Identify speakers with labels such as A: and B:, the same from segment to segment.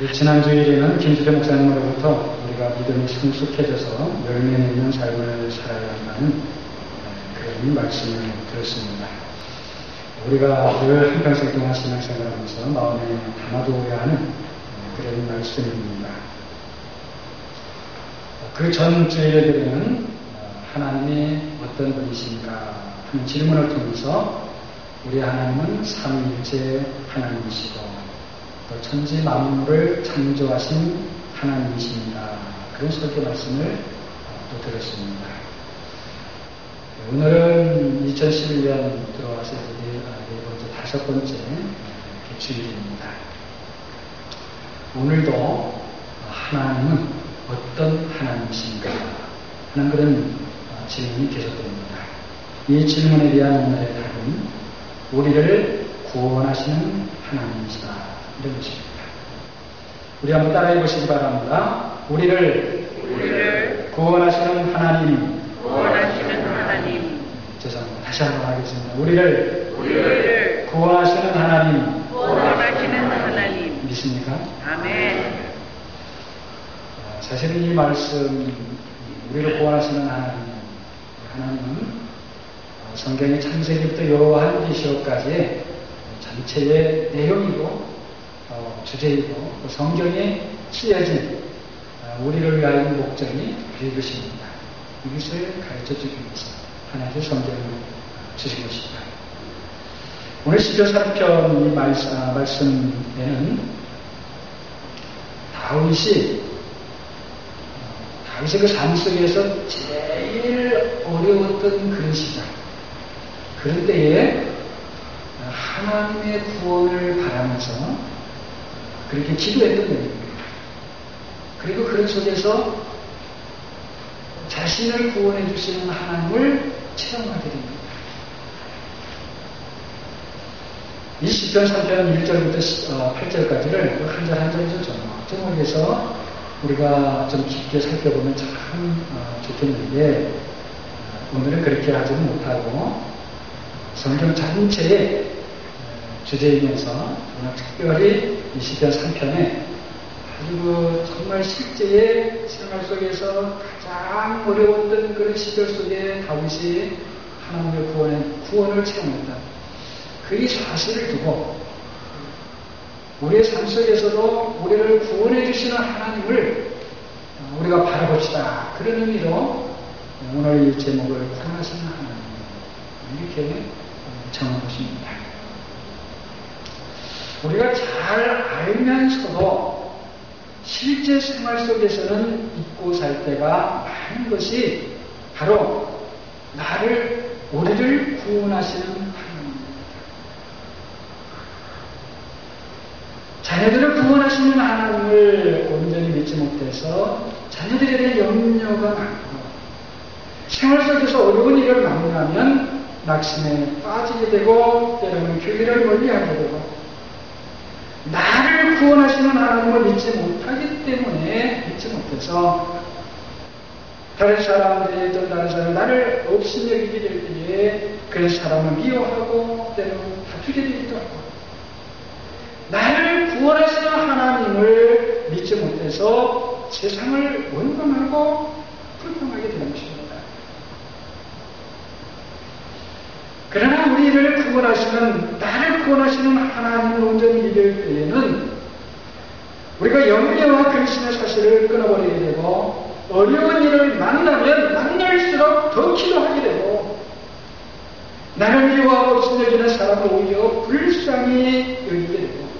A: 지난주일에는 김수태 목사님으로부터 우리가 믿음이 성숙해져서 열매 맺는 삶을 살아야 한다는 그런 말씀을 들었습니다. 우리가 늘 한평생 동안 신앙생활하면서 마음에 담아두어야 하는 그런 말씀입니다. 그 전 주일에 드리는 하나님이 어떤 분이신가 하는 질문을 통해서 우리 하나님은 삼위일체 하나님이시고 또 천지 만물을 창조하신 하나님이십니다. 그런 설교 말씀을 또 들었습니다. 오늘은 2011년 들어와서 네 번째, 5번째 주일입니다. 오늘도 하나님은 어떤 하나님이신가 하는 그런 질문이 계속됩니다. 이 질문에 대한 오늘의 답은 우리를 구원하시는 하나님이시다. 이런 것입니다. 우리 한번 따라해 보시기 바랍니다. 우리를 구원하시는 하나님. 죄송합니다. 다시 한번 하겠습니다. 우리를 구원하시는 하나님. 믿습니까?
B: 아멘.
A: 사실은 이 말씀, 우리를 구원하시는 하나님은 성경의 창세기부터 요한계시록까지의 전체의 내용이고 주제이고 성경에 쓰여진 우리를 위하여 목적이 이것입니다. 이것을 가르쳐 주기 위해서 하나님의 성경을 주신 것입니다. 오늘 시편 3편 이 말씀에는 다윗이 그 삶 속에서 제일 어려웠던 그런 시절, 그런 때에 하나님의 구원을 바라면서 그렇게 기도했던 거예요. 그리고 그런 속에서 자신을 구원해 주시는 하나님을 체험하게 됩니다. 이 시편 3편 1절부터 8절까지를 한 절 한 절에서 정확해서 우리가 좀 깊게 살펴보면 참 좋겠는데 오늘은 그렇게 하지는 못하고 성경 전체의 주제이면서 오늘 특별히 이 시편 3편에 아주 정말 실제의 생활 속에서 가장 어려웠던 그런 시절 속에 다윗이 하나님의 구원을 체험했다. 그 사실을 두고 우리의 삶 속에서도 우리를 구원해 주시는 하나님을 우리가 바라봅시다. 그런 의미로 오늘 이 제목을 구원하시는 하나님 이렇게 정한 것입니다. 우리가 잘 알면서도 실제 생활 속에서는 잊고 살 때가 많은 것이 바로 우리를 구원하시는 하나님입니다. 자녀들을 구원하시는 하나님을 온전히 믿지 못해서 자녀들에 대한 염려가 많고 생활 속에서 어려운 일을 만나면 낙심에 빠지게 되고 때로는 교회를 멀리하게 되고 나를 구원하시는 하나님을 믿지 못하기 때문에 믿지 못해서 다른 사람들이 다른 사람 나를 없이 여기게 될 때에 그 사람을 미워하고 때로는 다투게 되기도 하고 나를 구원하시는 하나님을 믿지 못해서 세상을 원망하고 불평하게 되는 것입니다. 그러나 우리를 나를 구원하시는 하나님을 온전히 믿을 때에는 우리가 염려와 근심의 사실을 끊어버리게 되고 어려운 일을 만나면 만날수록 더 기도하게 되고 나를 미워하고 없어지는 사람을 오히려 불쌍히 여기게 되고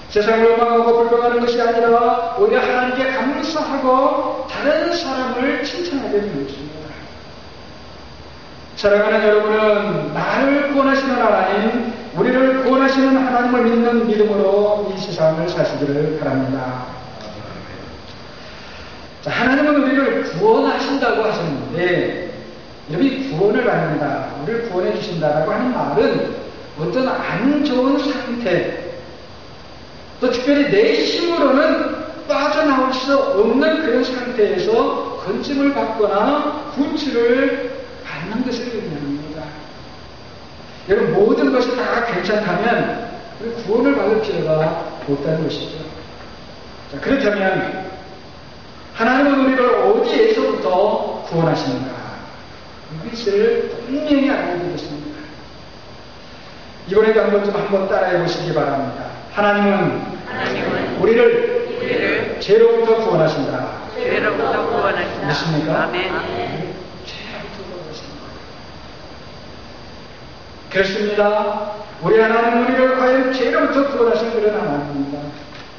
A: 세상을 원망하고 불평하는 것이 아니라 오히려 하나님께 감사하고 다른 사람을 칭찬하게 되는 것입니다. 사랑하는 여러분은 나를 구원하시는 하나님, 우리를 구원하시는 하나님을 믿는 믿음으로 이 세상을 사시기를 바랍니다. 자, 하나님은 우리를 구원하신다고 하셨는데 여러분이 구원을 받는다, 우리를 구원해 주신다라고 하는 말은 어떤 안 좋은 상태 또 특별히 내 힘으로는 빠져나올 수 없는 그런 상태에서 건짐을 받거나 구출을 받는 것을 의미합니다. 여러분 모든 것이 다 괜찮다면 구원을 받을 필요가 없다는 것이죠. 자, 그렇다면 하나님은 우리를 어디에서부터 구원하시는가? 이것을 분명히 알려드리겠습니다. 이번에도 한번 따라해 보시기 바랍니다. 하나님은 우리를 죄로부터 구원하신다.
B: 죄로부터 구원하신다.
A: 믿습니까?
B: 아멘.
A: 죄로부터 구원하신다. 그렇습니다. 우리 하나님은 우리를 과연 죄로부터 구원하신 그런 하나님입니다.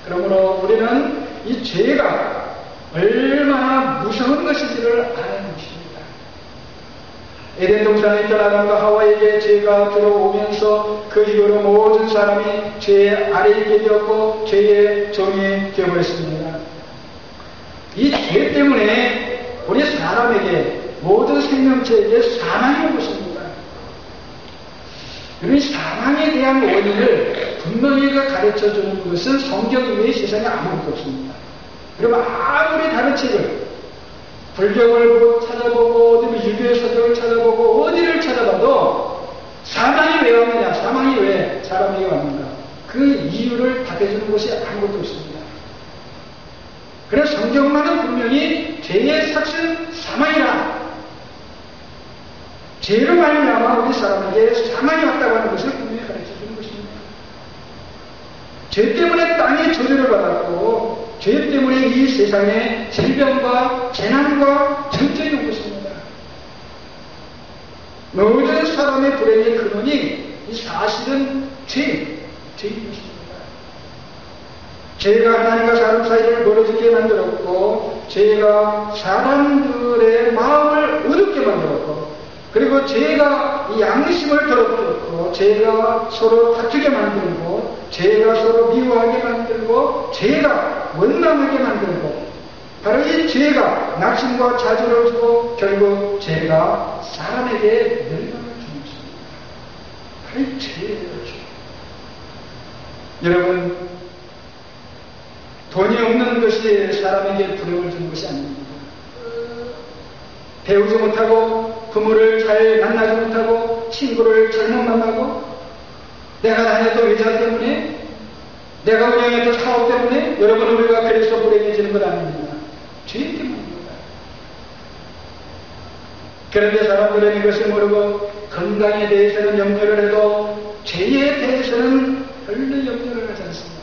A: 그러므로 우리는 이 죄가 얼마나 무서운 것인지를 아는 것입니다. 에덴 동산에 있던 아담과 하와에게 죄가 들어오면서 그 이후로 모든 사람이 죄의 아래에 있게 되었고 죄의 종이 되어버렸습니다. 이 죄 때문에 우리 사람에게 모든 생명체에게 사망이 온 것입니다. 이런 사망에 대한 원인을 분명히 가르쳐주는 것은 성경 이외의 세상에 아무것도 없습니다. 그러면 아무리 다른 책을 불경을 찾아보고 유교의 서적을 찾아보고 어디를 찾아봐도 사망이 왜 왔느냐, 사망이 왜 사람에게 왔는가, 그 이유를 답해주는 것이 아무것도 없습니다. 그래서 성경만은 분명히 죄의 삭은 사망이라, 죄로 말미암아 우리 사람에게 사망이 왔다고 하는 것을 분명히 가르쳐주는 것입니다. 죄 때문에 땅이 저주를 받았고 죄 때문에 이 세상에 질병과 재난과 전쟁이 온 것입니다. 모든 사람의 불행의 근원이 이 사실은 죄인 것입니다. 죄가 하나님과 사람 사이를 멀어지게 만들었고 죄가 사람들의 마음을 어둡게 만들었고 그리고 죄가 이 양심을 더럽혔고 죄가 서로 다투게 만들고 죄가 서로 미워하게 만들고 죄가 원망하게 만들고 바로 이 죄가 낙심과 자주를 주고 결국 죄가 사람에게 멸망을 주는 것입니다. 바로 이 죄예요. 여러분, 돈이 없는 것이 사람에게 불행을 주는 것이 아닙니다. 배우지 못하고 부모를 잘 만나지 못하고 친구를 잘못 만나고 내가 다녔던 회사 때문에 내가 운영했던 사업 때문에 여러분 우리가 그래서 불행해지는 것 아닙니다. 죄 때문입니다. 그런데 사람들은 이것을 모르고 건강에 대해서는 염려를 해도 죄에 대해서는 별로 염려를 하지 않습니다.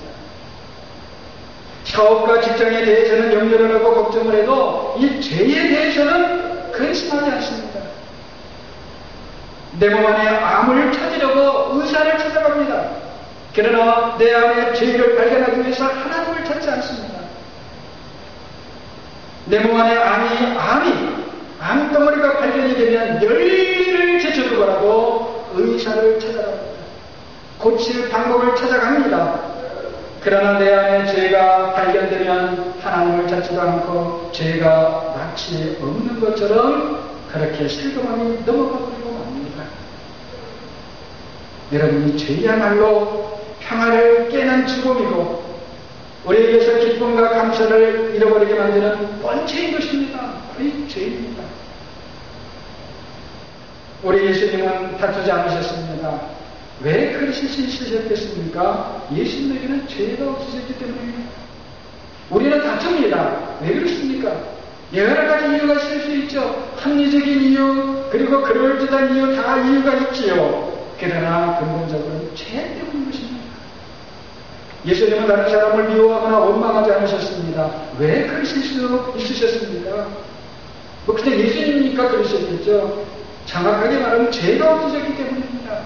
A: 사업과 직장에 대해서는 염려를 하고 걱정을 해도 이 죄에 대해서는 근심하지 않습니다. 내 몸 안에 암을 찾으려고 의사를 찾아갑니다. 그러나 내 안에 죄를 발견하기 위해서 하나님을 찾지 않습니다. 내 몸 안에 암덩어리가 발견이 되면 열리를 제쳐두고라도 의사를 찾아갑니다. 고칠 방법을 찾아갑니다. 그러나 내 안에 죄가 발견되면 하나님을 찾지도 않고 죄가 마치 없는 것처럼 그렇게 슬그머니 넘어가 버리고 맙니다. 여러분, 이 죄야말로 평화를 깨는 죽음이고 우리에게서 기쁨과 감사를 잃어버리게 만드는 번체인 것입니다. 이 죄입니다. 우리 예수님은 다투지 않으셨습니다. 왜 그러실 수 있으셨겠습니까? 예수님에게는 죄가 없으셨기 때문입니다. 우리는 다툽니다. 왜 그렇습니까? 여러 가지 이유가 있을 수 있죠. 합리적인 이유, 그리고 그럴듯한 이유, 다 이유가 있지요. 그러나 근본적으로는 죄 때문인 것입니다. 예수님은 다른 사람을 미워하거나 원망하지 않으셨습니다. 왜 그러실 수 있으셨습니까? 뭐 그냥 예수님이니까 그러셨겠죠. 정확하게 말하면 죄가 없으셨기 때문입니다.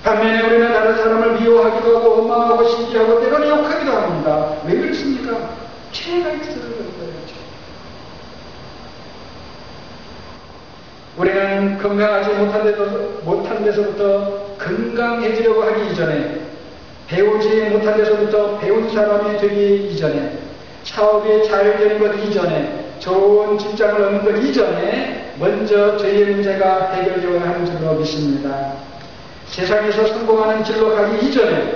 A: 반면에 우리는 다른 사람을 미워하기도 하고 원망하고 시기하고 때로는 욕하기도 합니다. 왜 그렇습니까? 죄가 있어서 그런 거예요. 우리는 건강하지 못한 데서부터 건강해지려고 하기 이전에, 배우지 못한 데서부터 배운 사람이 되기 이전에, 사업이 잘 되는 것 이전에, 좋은 직장을 얻는 것 이전에 먼저 죄의 문제가 해결되어야 하는 줄로 믿습니다. 세상에서 성공하는 길로 가기 이전에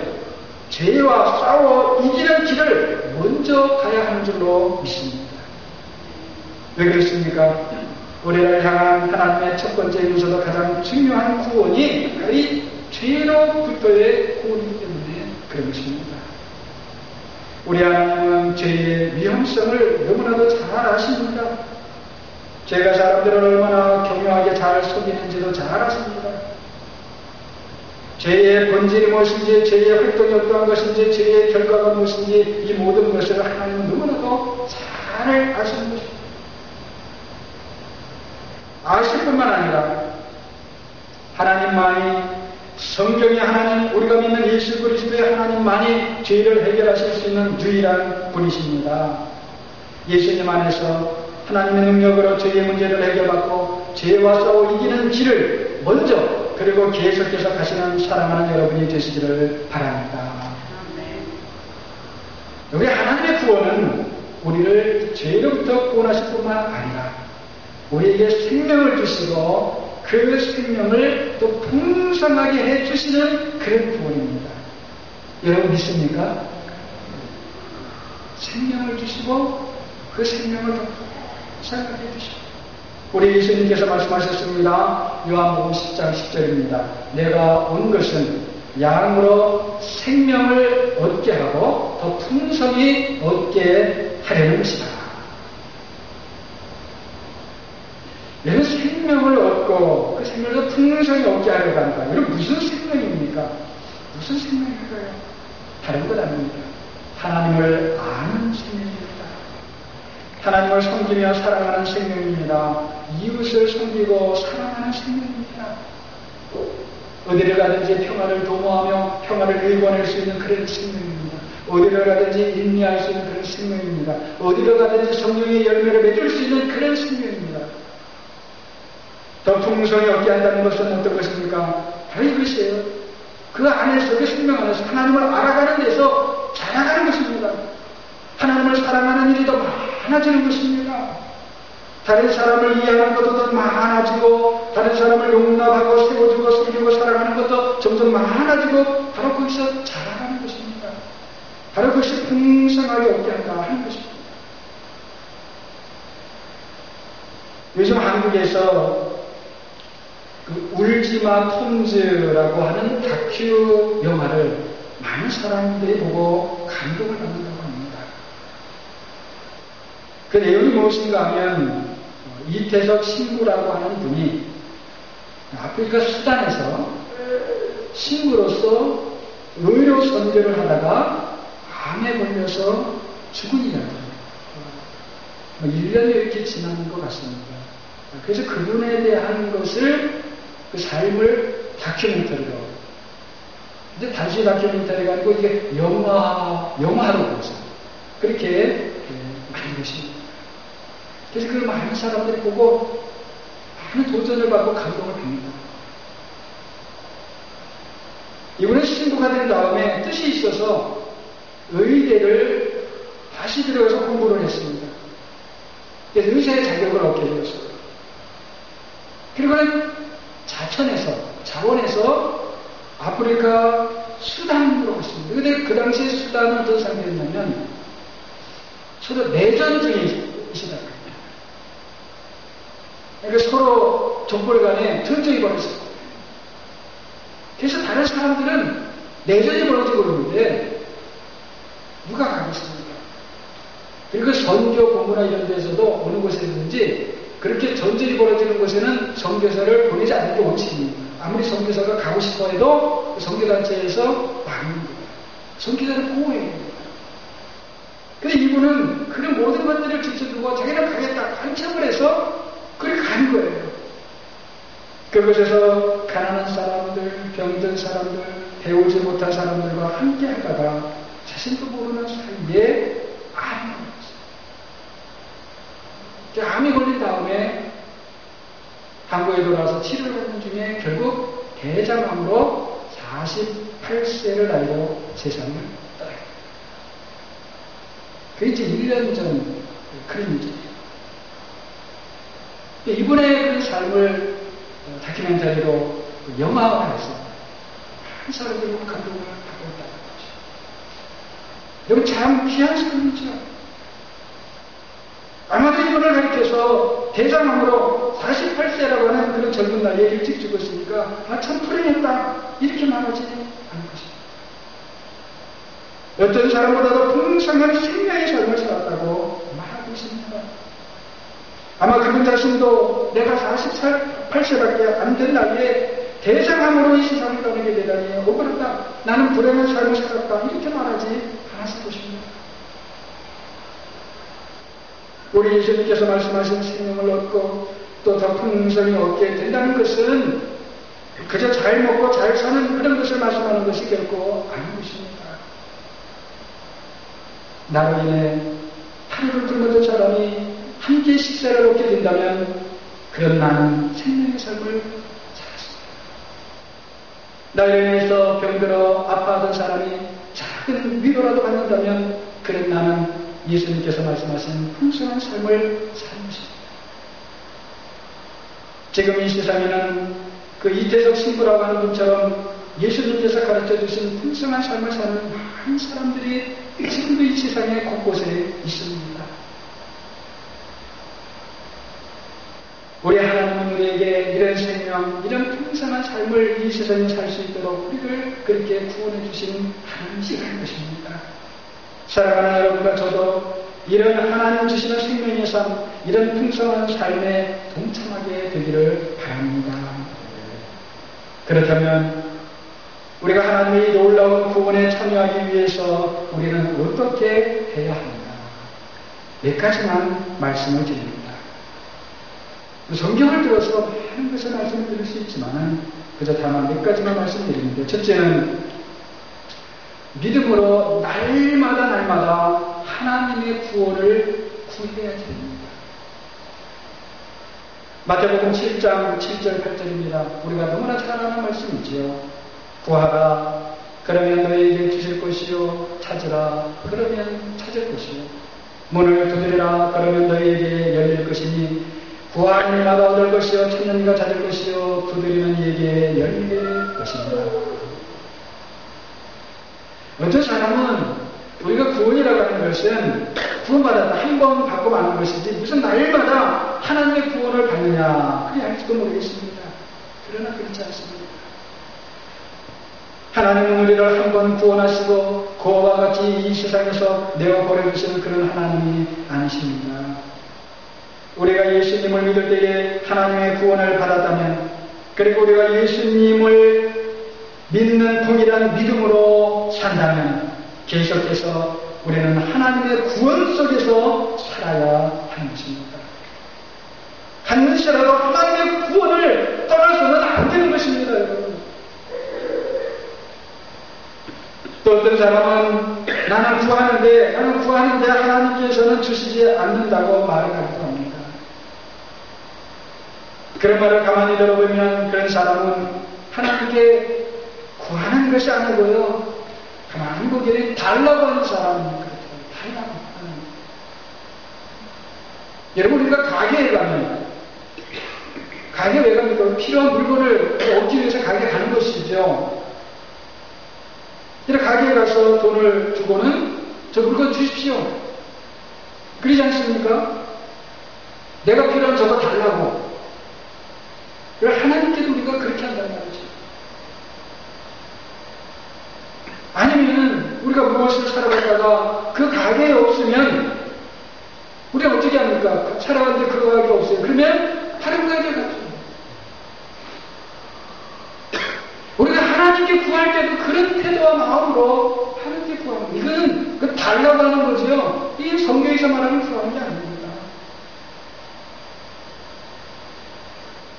A: 죄와 싸워 이기는 길을 먼저 가야 하는 줄로 믿습니다. 왜 그렇습니까? 우리를 향한 하나님의 첫 번째 요소도 가장 중요한 구원이 바로 이 죄로부터의 구원이기 때문에 그런 것입니다. 우리 하나님은 죄의 위험성을 너무나도 잘 아십니다. 죄가 사람들을 얼마나 교묘하게 잘 속이는지도 잘 아십니다. 죄의 본질이 무엇인지, 죄의 활동이 어떠한 것인지, 죄의 결과가 무엇인지, 이 모든 것을 하나님은 너무나도 잘 아시는 것입니다. 아실 뿐만 아니라 하나님만이, 성경의 하나님, 우리가 믿는 예수 그리스도의 하나님만이 죄를 해결하실 수 있는 유일한 분이십니다. 예수님 안에서 하나님의 능력으로 죄의 문제를 해결받고 죄와 싸워 이기는 길을 먼저 그리고 계속해서 가시는 사랑하는 여러분이 되시기를 바랍니다. 우리 하나님의 구원은 우리를 죄로부터 구원하실 뿐만 아니라 우리에게 생명을 주시고 그 생명을 또 풍성하게 해주시는 그런 구원입니다. 여러분 믿습니까? 생명을 주시고 그 생명을 더 풍성하게 해주시고, 우리 예수님께서 말씀하셨습니다. 요한복음 10장 10절입니다. 내가 온 것은 양으로 생명을 얻게 하고 더 풍성히 얻게 하려는 것이다. 내가 생명을 얻고 그 생명을 더 풍성히 얻게 하려고 한다. 이건 무슨 생명입니까? 무슨 생명일까요? 다른 것 아닙니다. 하나님을 아는 생명입니다. 하나님을 섬기며 사랑하는 생명입니다. 이웃을 섬기고 사랑하는 생명입니다. 어디를 가든지 평화를 도모하며 평화를 일궈낼 수 있는 그런 생명입니다. 어디를 가든지 인내할 수 있는 그런 생명입니다. 어디를 가든지 성령의 열매를 맺을 수 있는 그런 생명입니다. 더 풍성히 얻게 한다는 것은 어떤 것입니까? 바로 이것이에요. 그 안에서, 그 생명 안에서 하나님을 알아가는 데서 자라가는 것입니다. 하나님을 사랑하는 일이 더 많아지는 것입니다. 다른 사람을 이해하는 것도 더 많아지고, 다른 사람을 용납하고 세워주고 섬기고 사랑하는 것도 점점 많아지고, 바로 거기서 자라가는 것입니다. 바로 그것이 풍성하게 얻게 한다 하는 것입니다. 요즘 한국에서 그 울지마 톰즈라고 하는 다큐 영화를 많은 사람들이 보고 감동을 받는다고 합니다. 그 내용이 무엇인가 하면 이태석 신부라고 하는 분이 아프리카 수단에서 신부로서 의료 선교를 하다가 암에 걸려서 죽은 이야기입니다. 1년이 이렇게 지난 것 같습니다. 그래서 그분에 대한 것을, 그 삶을 다큐멘터리로, 근데 단순히 다큐멘터리가 아니고 이게 영화로 보서 그렇게 만든 것입니다. 그래서 그 많은 사람들이 보고 많은 도전을 받고 감동을 봅니다. 이번에 신부가 된 다음에 뜻이 있어서 의대를 다시 들어가서 공부를 했습니다. 그래서 의사의 자격을 얻게 되었어요. 그리고는 자원에서 아프리카 수단으로 갔습니다. 근데 그 당시에 수단은 어떤 상태였냐면 서로 내전 중에 있었다고 합니다. 그러니까 서로 족벌 간에 전쟁이 벌어졌어요. 그래서 다른 사람들은 내전이 벌어지고 있는데 누가 가겠습니까? 그리고 선교 공부나 이런 데서도 어느 곳에든지 그렇게 전쟁이 벌어지는 곳에는 선교사를 보내지 않는 게 원칙입니다. 아무리 선교사가 가고 싶어 해도 선교단체에서 막는 거예요. 선교사를 보호해야 됩니다. 근데 이분은 그런 모든 것들을 지켜두고 자기는 가겠다 간청을 해서 그렇게 가는 거예요. 그곳에서 가난한 사람들, 병든 사람들, 배우지 못한 사람들과 함께 하다가 자신도 모르는 사이에 암이 걸렸어요. 암이 걸린 다음에 한국에 돌아와서 치료를 하는 중에 결국 대장암으로 48세를 나이로 세상을 떠나요. 그게 이제 1년 전 그런 일이에요. 이분의 그 삶을 다큐멘터리로 영화화해서 많은 사람들이 감동을 받고 있다는 거죠. 여러분 참 귀한 사람이죠. 아마도 이분을 가리켜서 대장암으로 48세라고 하는 그런 젊은 나이에 일찍 죽었으니까 참 불행했다 이렇게 말하지 않은 것입니다. 어떤 사람보다도 풍성한 생명의 삶을 살았다고 말하고 있습니다. 아마 그분 자신도 내가 48세밖에 안 된 나이에 대장암으로 이 세상을 떠나게 되다니 억울하다. 나는 불행한 삶을 살았다. 이렇게 말하지 않았을 것입니다. 우리 예수님께서 말씀하신 생명을 얻고 또 더 풍성히 얻게 된다는 것은 그저 잘 먹고 잘 사는 그런 것을 말씀하는 것이 결코 아닌 것입니다. 나로 인해 하루를 굶었던 사람이 한 끼 식사를 얻게 된다면 그런 나는 생명의 삶을 살았습니다. 나로 인해서 병들어 아파하던 사람이 작은 위로라도 받는다면 그런 나는 예수님께서 말씀하신 풍성한 삶을 사는 것입니다. 지금 이 세상에는 그 이태석 신부라고 하는 분처럼 예수님께서 가르쳐 주신 풍성한 삶을 사는 많은 사람들이 지금도 이 세상에 곳곳에 있습니다. 우리 하나님은 우리에게 이런 생명, 이런 풍성한 삶을 이 세상에 살 수 있도록 우리를 그렇게 구원해 주신 하나님이시라는 것입니다. 사랑하는 여러분과 저도 이런 하나님 주시는 생명의 삶, 이런 풍성한 삶에 동참하게 되기를 바랍니다. 그렇다면 우리가 하나님의 놀라운 구원에 참여하기 위해서 우리는 어떻게 해야 합니까? 몇 가지만 말씀을 드립니다. 성경을 들어서 많은 것을 말씀을 드릴 수 있지만 그저 다만 몇 가지만 말씀드리는데, 첫째는 믿음으로 날마다 하나님의 구원을 구해야 됩니다. 마태복음 7장 7절 8절입니다. 우리가 너무나 잘 아는 말씀이지요. 구하라 그러면 너희에게 주실 것이요, 찾으라 그러면 찾을 것이요, 문을 두드리라 그러면 너희에게 열릴 것이니 구하는 이마다 얻을 것이요, 찾는 이가 찾을 것이요, 두드리는 이에게 열릴 것입니다. 어떤 사람은 우리가 구원이라고 하는 것은 구원받았다 한 번 받고 마는 것이지 무슨 날마다 하나님의 구원을 받느냐 그리 할지도 모르겠습니다. 그러나 그렇지 않습니다. 하나님은 우리를 한 번 구원하시고 그와 같이 이 세상에서 내어버려주시는 그런 하나님이 아니십니다. 우리가 예수님을 믿을 때에 하나님의 구원을 받았다면, 그리고 우리가 예수님을 믿는 동일한 믿음으로 산다면 계속해서 우리는 하나님의 구원 속에서 살아야 하는 것입니다. 한 것이라도 하나님의 구원을 떠나서는 안 되는 것입니다, 여러분. 또 어떤 사람은 나는 구하는데 하나님께서는 주시지 않는다고 말을 하기도 합니다. 그런 말을 가만히 들어보면 그런 사람은 하나님께 구하는 것이 아니고요, 가만히 보기에는 달라고 하는 사람입니다. 달라고 하는. 여러분, 우리가 가게에 가면, 가게 왜 갑니까? 필요한 물건을 얻기 위해서 가게 가는 것이죠. 이렇게 가게에 가서 돈을 주고는 저 물건 주십시오. 그러지 않습니까? 내가 필요한 저거 달라고. 하나님께도 우리가 그렇게 한다는 말이죠. 아니면 우리가 무엇을 사러 갔다가 그 가게에 없으면 우리가 어떻게 합니까? 사러 갔는데 그 가게가 없어요. 그러면 다른 가게에 가죠. 우리가 하나님께 구할 때도 그런 태도와 마음으로 하나님께 구하는 거. 이건 그 달라고 하는 거죠. 이게 성경에서 말하는 구하는 게 아닙니다.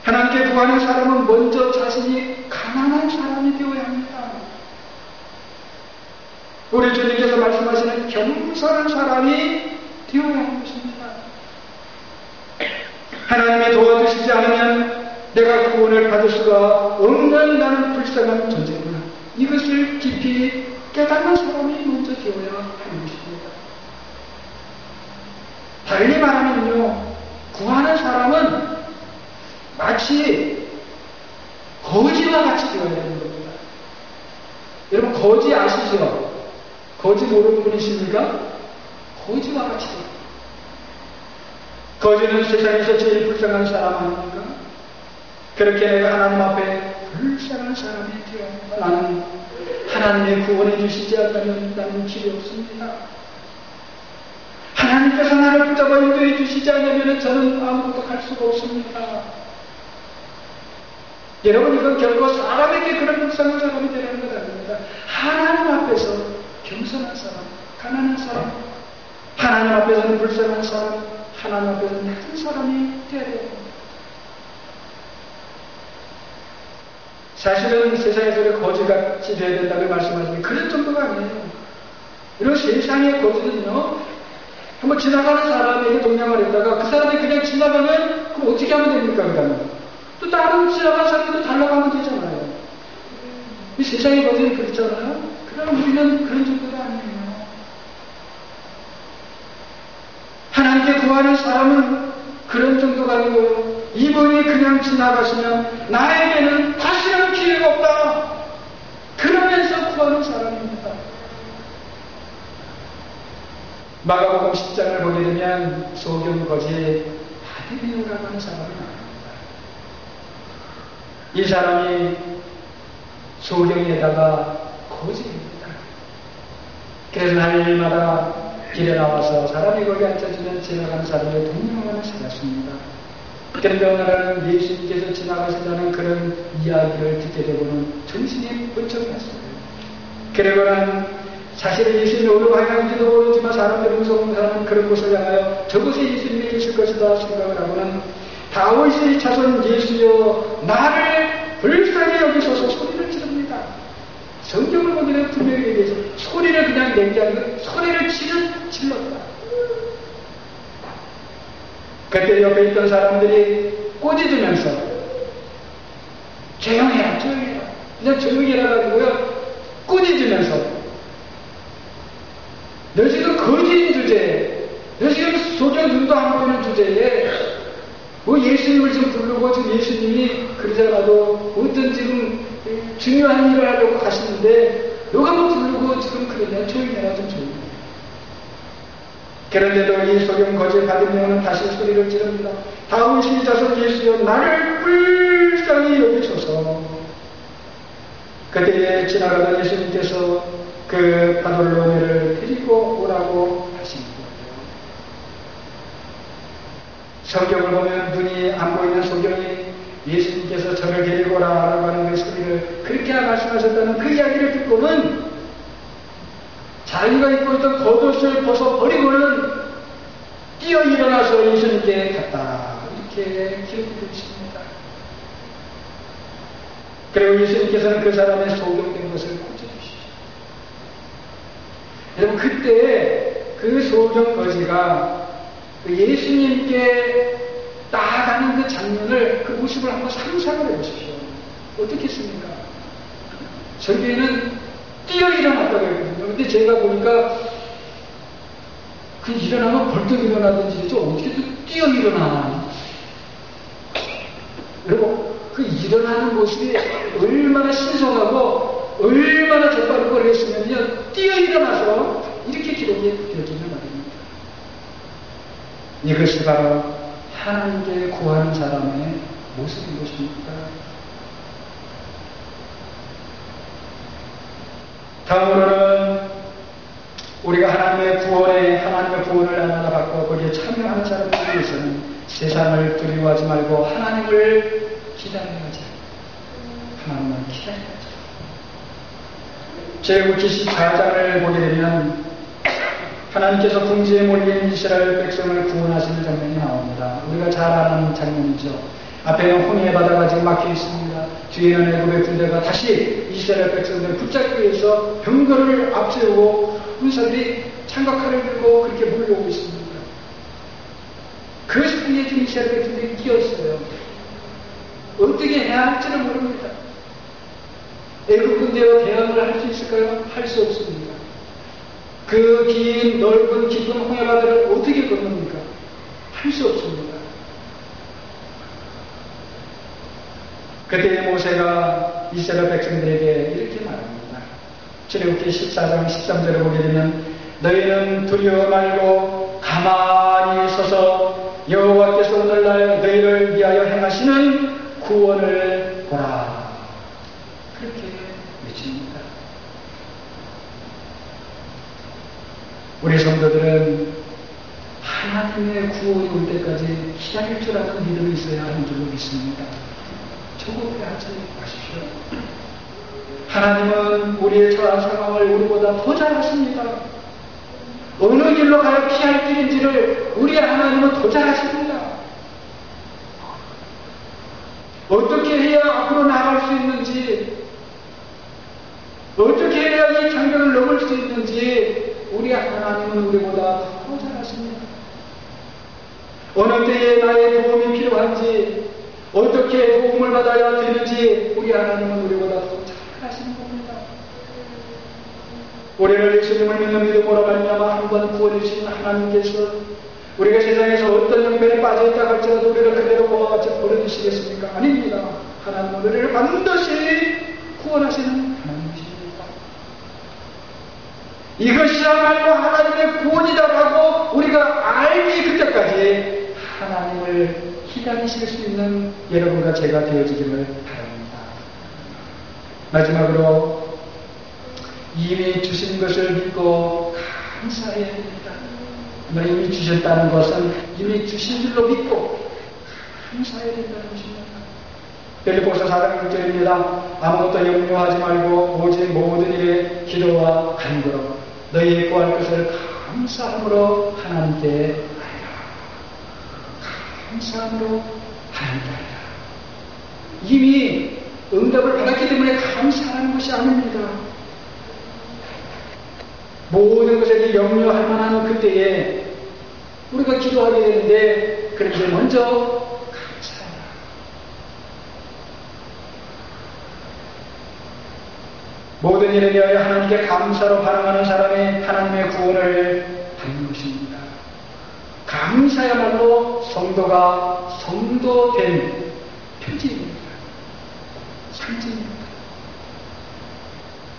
A: 하나님께 구하는 사람은 먼저 자신이 가난한 사람이 되어야 합니다. 우리 주님께서 말씀하시는 겸손한 사람이 되어야 하는 것입니다. 하나님이 도와주시지 않으면 내가 구원을 받을 수가 없는 나는 불쌍한 존재구나. 이것을 깊이 깨닫는 사람이 먼저 되어야 하는 것입니다. 달리 말하면요, 구하는 사람은 마치 거지와 같이 되어야 하는 겁니다. 여러분, 거지 아시죠? 거지 모르는 분 있습니까? 거지와 같이 되어야 합니다. 거지는 세상에서 제일 불쌍한 사람 아닙니까? 그렇게 내가 하나님 앞에 불쌍한 사람이 되어 나는 하나님의 구원해 주시지 않다면 나는 길이 없습니다. 하나님께서 나를 붙잡아 인도해 주시지 않으면 저는 아무것도 할 수가 없습니다. 여러분, 이건 결코 사람에게 그런 불쌍한 사람이 되라는 것 아닙니다. 하나님 앞에서 겸손한 사람, 가난한 사람, 하나님 앞에서는 불쌍한 사람, 하나님 앞에서는 큰 사람이 되어야 됩니다. 사실은 세상에서 거지같이 되어야 된다고 말씀하시는 그런 정도가 아니에요. 이런 세상의 거지는요, 한번 지나가는 사람에게 동냥을 했다가 그 사람이 그냥 지나가면 그럼 어떻게 하면 됩니까? 그러면 또 다른 지나가는 사람도 달라가면 되잖아요. 이 세상의 거지는 그렇잖아요. 그러나 우리는 그런 정도가 아니에요. 하나님께 구하는 사람은 그런 정도가 아니고요. 이분이 그냥 지나가시면 나에게는 다시는 기회가 없다. 그러면서 구하는 사람입니다. 마가복음 10장을 보게 되면 소경거지 바디메오라고 하는 사람이 나옵니다. 이 사람이 소경에다가 거지입니다. 그래서 날마다 길에 나와서 사람이 거기 앉아주면 지나가는 사람의 동료만을 살았습니다. 그런데 어느 날은 예수님께서 지나가신다는 그런 이야기를 듣게 되고는 정신이 번쩍 났어요. 그러고는 사실은 예수님이 어느 방향인지도 모르지만 사람들이 무서운 사람은 그런 곳을 향하여 저곳에 예수님이 계실 것이다 생각을 하고는 다윗의 자손 예수여 나를 불쌍히 여기소서 소리를 지릅니다. 성경을 보기에는 분명히 얘기해서 소리를 그냥 낸 게 아니고 소리를 질렀다. 그때 옆에 있던 사람들이 꼬집으면서 조용해라 조용해라 그냥 조용히 해라 가지고요 꼬집으면서 너 지금 거짓인 주제에 너 지금 소경 눈도 안 보이는 주제에 뭐 예수님을 지금 부르고 지금 예수님이 그러잖아도 어떤 지금 중요한 일을 하려고 가시는데 너가 뭐 부르고 지금 그러냐 조용히 해라 좀 조용히 해. 그런데도 이 소경 거짓 바디메오는 다시 소리를 지릅니다. 다윗의 자손 예수여 나를 불쌍히 여기소서. 그때에 지나가던 예수님께서 그 바돌로메를 데리고 오라고 하신 거예요. 성경을 보면 눈이 안 보이는 소경이 예수님께서 저를 데리고 오라라고 하는 그 소리를 그렇게 말씀하셨다는 그 이야기를 듣고는 자기가 입고 있던 겉옷을 벗어버리고는 뛰어 일어나서 예수님께 갔다. 이렇게 기록되고 있습니다. 그리고 예수님께서는 그 사람의 소경된 것을 고쳐주시죠. 여러분, 그때 그 소경 거지가 그 예수님께 나아가는 그 장면을, 그 모습을 한번 상상을 해보십시오. 어떻겠습니까? 저기에는 뛰어 일어났다고 했거든요. 근데 제가 보니까 그 일어나면 벌떡 일어나든지 좀 어떻게 또 뛰어 일어나. 그리고 그 일어나는 모습이 얼마나 신선하고 얼마나 재빠르고 그랬으면요 뛰어 일어나서 이렇게 기록이 되어지는 말입니다. 이것이 바로 하나님께 구하는 사람의 모습인 것입니다. 다음으로는 우리가 하나님의 구원을 날마다 받고 거기에 참여하는 사람들에 대해서는 세상을 두려워하지 말고 하나님을 기다려야지. 하나님을 기다려야지. 제국 74장을 보게 되면 하나님께서 궁지에 몰린 이스라엘 백성을 구원하시는 장면이 나옵니다. 우리가 잘 아는 장면이죠. 앞에는 홍해 바다가 지금 막혀 있습니다. 뒤에는 애굽의 군대가 다시 이스라엘 백성들을 붙잡기 위해서 병거를 앞세우고 군사들이 창각칼을 들고 그렇게 몰려오고 있습니다. 그 사이에 지금 이스라엘 백성들이 끼었어요. 어떻게 해야 할지를 모릅니다. 애굽 군대와 대항을 할 수 있을까요? 할 수 없습니다. 그 긴 넓은 깊은 홍해 바다를 어떻게 건넙니까? 할 수 없습니다. 그때 모세가 이스라엘 백성들에게 이렇게 말합니다. 출애굽기 14장 13절을 보게 되면 너희는 두려워 말고 가만히 서서 여호와께서 오늘날 너희를 위하여 행하시는 구원을 보라. 그렇게 외칩니다. 우리 성도들은 하나님의 구원이 올 때까지 기다릴 줄 아는 믿음이 있어야 하는 줄로 믿습니다. 조급해하지 마십시오. 하나님은 우리의 처한 상황을 우리보다 더 잘 아십니다. 어느 길로 가야 피할 길인지를 우리 하나님은 더 잘 아십니다. 어떻게 해야 앞으로 나아갈 수 있는지, 어떻게 해야 이 장벽을 넘을 수 있는지 우리 하나님은 우리보다 더 잘 아십니다. 어느 때에 나의 도움이 필요한지, 어떻게 도움을 받아야 되는지 우리 하나님은 우리보다 더 잘 아시는 겁니다. 우리를 예수님을 믿는 믿음으로 말미암아 한 번 구원해 주신 하나님께서 우리가 세상에서 어떤 형편에 빠져있다 할지라도 우리를 그대로 고아같이 버려주시겠습니까? 아닙니다. 하나님은 우리를 반드시 구원하시는 하나님이십니다. 이것이야말로 하나님의 구원이다라고 우리가 알기 그때까지 하나님을 기다리실 수 있는 여러분과 제가 되어지기를 바랍니다. 마지막으로 이미 주신 것을 믿고 감사해야 됩니다. 이미 주셨다는 것은 이미 주신 줄로 믿고 감사해야 된다는 것입니다. 빌립보서 4장 6절입니다. 아무것도 염려하지 말고 오직 모든 일에 기도와 간구로 너희의 구할 것을 감사함으로 하나님께 하리라. 감사함으로 하나님께 하리라. 이미 응답을 받았기 때문에 감사하는 것이 아닙니다. 모든 것에 염려할 만한 그때에 우리가 기도하게 되는데, 그런데 먼저 감사해라. 모든 일에 대하여 하나님께 감사로 반응하는 사람이 하나님의 구원을 받는 것입니다. 감사야말로 성도가 성도된 표지입니다. 상징입니다.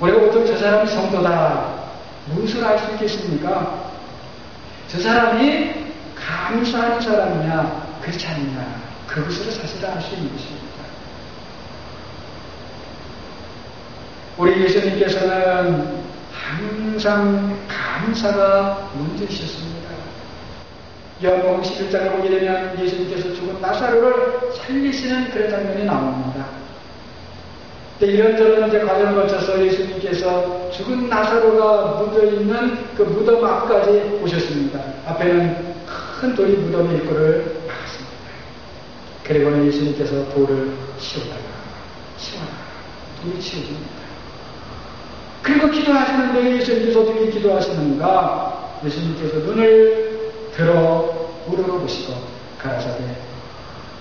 A: 우리가 보통 저 사람이 성도다, 무엇을 알 수 있겠습니까? 저 사람이 감사하는 사람이냐, 그렇지 않느냐, 그것으로 사실 알 수 있는 것입니다. 우리 예수님께서는 항상 감사가 문제이셨습니다. 요한복음 11장에 보게 되면 예수님께서 죽은 나사로를 살리시는 그런 장면이 나옵니다. 이런저런 과정을 거쳐서 예수님께서 죽은 나사로가 묻어있는 그 무덤 앞까지 오셨습니다. 앞에는 큰 돌이 무덤에 있고를 막았습니다. 그리고는 예수님께서 돌을 치워라. 돌이 치워집니다. 그리고 기도하시는데 예수님께서 어떻게 기도하시는가? 예수님께서 눈을 들어 우러러보시고 가라사대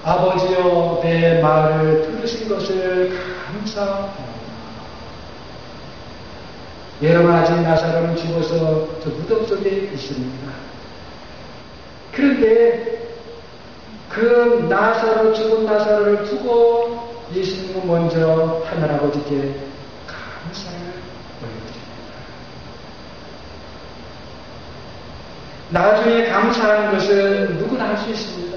A: 아버지여 내 말을 들으신 것을 감사합니다. 여러분, 아직 나사로는 죽어서 저 무덤 속에 있습니다. 그런데 그 죽은 나사로를 두고 예수님은 먼저 하늘아버지께 감사를 올려드립니다. 나중에 감사하는 것은 누구나 할 수 있습니다.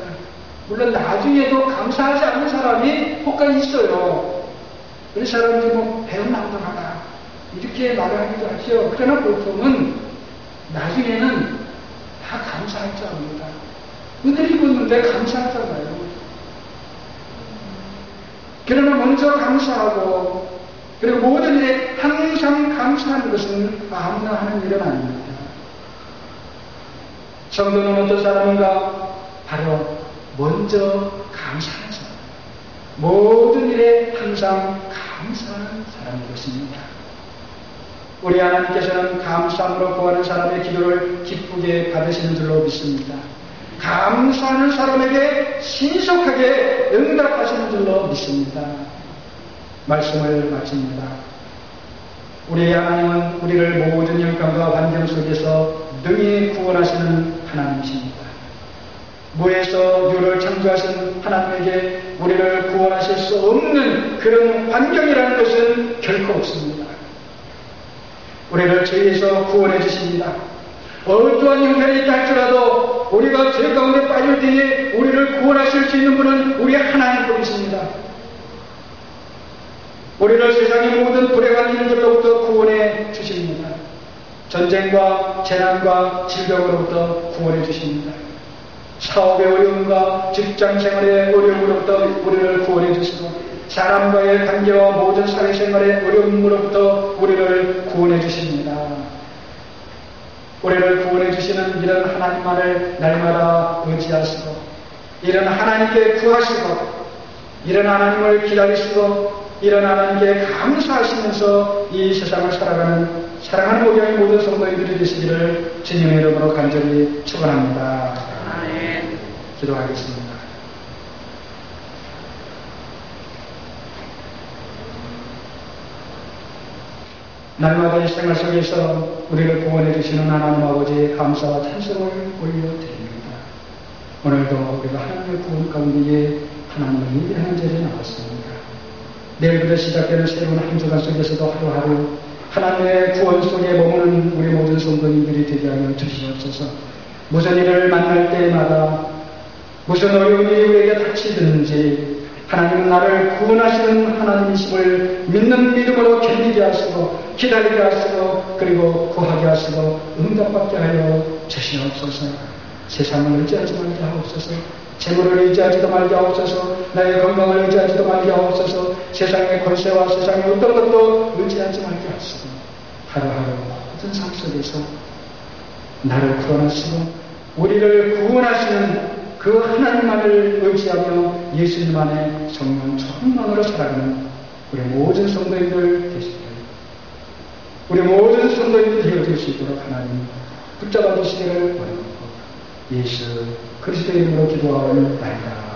A: 물론 나중에도 감사하지 않는 사람이 혹간 있어요. 우리 사람들이 배은망덕하다 이렇게 말을 하기도 하죠. 그러나 보통은 나중에는 다 감사할 줄 압니다. 은혜를 입었는데 감사하잖아요. 그러나 먼저 감사하고, 그리고 모든 일에 항상 감사하는 것은 아무나 하는 일은 아닙니다. 성도는 어떤 사람인가? 바로 먼저 감사하는 사람, 모든 일에 항상 감사하는 사람인 것입니다. 우리 하나님께서는 감사함으로 구하는 사람의 기도를 기쁘게 받으시는 줄로 믿습니다. 감사하는 사람에게 신속하게 응답하시는 줄로 믿습니다. 말씀을 마칩니다. 우리 하나님은 우리를 모든 영광과 환경 속에서 능히 구원하시는 하나님이십니다. 무에서 유를 창조하신 하나님에게 우리를 구원하실 수 없는 그런 환경이라는 것은 결코 없습니다. 우리를 죄에서 구원해 주십니다. 어떠한 형편이 있다 할지라도 우리가 죄 가운데 빠질 때에 우리를 구원하실 수 있는 분은 우리 하나님뿐이십니다. 우리를 세상의 모든 불행한 일들로부터 구원해 주십니다. 전쟁과 재난과 질병으로부터 구원해 주십니다. 사업의 어려움과 직장생활의 어려움으로부터 우리를 구원해 주시고 사람과의 관계와 모든 사회생활의 어려움으로부터 우리를 구원해 주십니다. 우리를 구원해 주시는 이런 하나님만을 날마다 의지하시고 이런 하나님께 구하시고 이런 하나님을 기다리시고 이런 하나님께 감사하시면서 이 세상을 살아가는 사랑하는 목양의 모든 성도님들이 되시기를 주님의 이름으로 간절히 축원합니다.
B: 아멘.
A: 기도하겠습니다. 날마다 이 생활 속에서 우리를 구원해 주시는 하나님 아버지의 감사와 찬송을 올려드립니다. 오늘도 우리가 하나님의 구원 가운데에 하나님을 예배하는 자리에 나왔습니다. 내일부터 시작되는 새로운 한 주간 속에서도 하루하루 하나님의 구원 속에 머무는 우리 모든 성도님들이 되게 하여 주시옵소서. 무슨 일을 만날 때마다 무슨 어려움이 우리에게 닥치든지 하나님은 나를 구원하시는 하나님이심을 믿는 믿음으로 견디게 하시고 기다리게 하시고 그리고 구하게 하시고 응답받게 하여 주시옵소서. 세상을 의지하지 말게 하옵소서. 재물을 의지하지도 말게 하옵소서. 나의 건강을 의지하지도 말게 하옵소서. 세상의 권세와 세상의 어떤 것도 의지하지 말게 하시고 하루하루 어떤 삶 속에서 나를 구원하시고 우리를 구원하시는 그 하나님만을 의지하며 예수님 안에 성령 충만으로 살아가는 우리 모든 성도님들 되시기를 우리 모든 성도님들 되어줄 수 있도록 하나님 붙잡아 주시기를 원합니다. 예수 그리스도의 이름으로 기도하옵나이다.